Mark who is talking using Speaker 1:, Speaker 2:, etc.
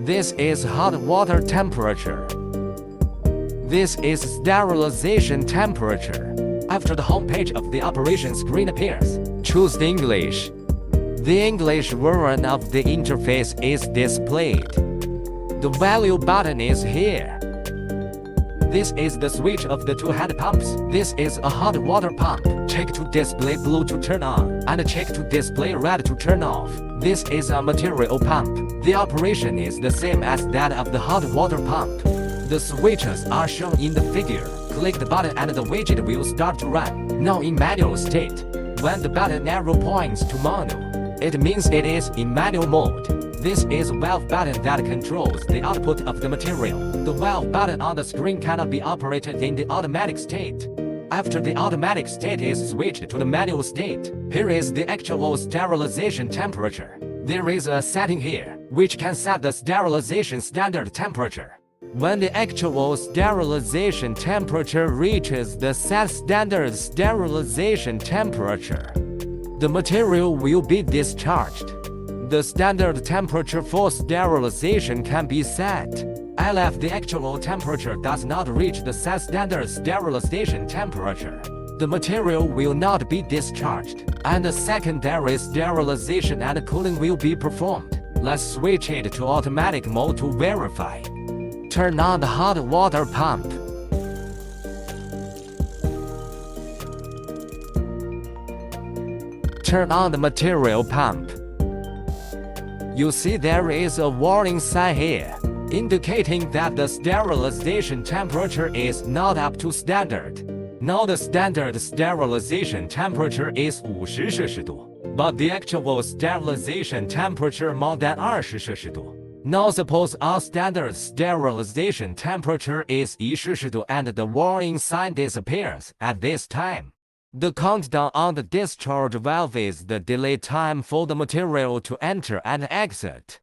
Speaker 1: This is hot water temperature. This is sterilization temperature. After the home page of the operation screen appears, choose English. The English version of the interface is displayed. The value button is here. This is the switch of the two hand pumps. This is a hot water pump. Check to display blue to turn on, and check to display red to turn off. This is a material pump. The operation is the same as that of the hot water pump. The switches are shown in the figure. Click the button and the widget will start to run. Now in manual state. When the button arrow points to manual, it means it is in manual mode. This is a valve button that controls the output of the material. The valve button on the screen cannot be operated in the automatic state. After the automatic state is switched to the manual state, here is the actual sterilization temperature. There is a setting here, which can set the sterilization standard temperature. When the actual sterilization temperature reaches the set standard sterilization temperature, the material will be discharged. The standard temperature for sterilization can be set. If the actual temperature does not reach the set standard sterilization temperature, the material will not be discharged, and the secondary sterilization and cooling will be performed. Let's switch it to automatic mode to verify. Turn on the hot water pump. Turn on the material pump. You see there is a warning sign here, indicating that the sterilization temperature is not up to standard. Now the standard sterilization temperature is 50摄氏度, but the actual sterilization temperature more than 20摄氏度. Now suppose our standard sterilization temperature is 1摄氏度 and the warning sign disappears at this time. The countdown on the discharge valve is the delay time for the material to enter and exit.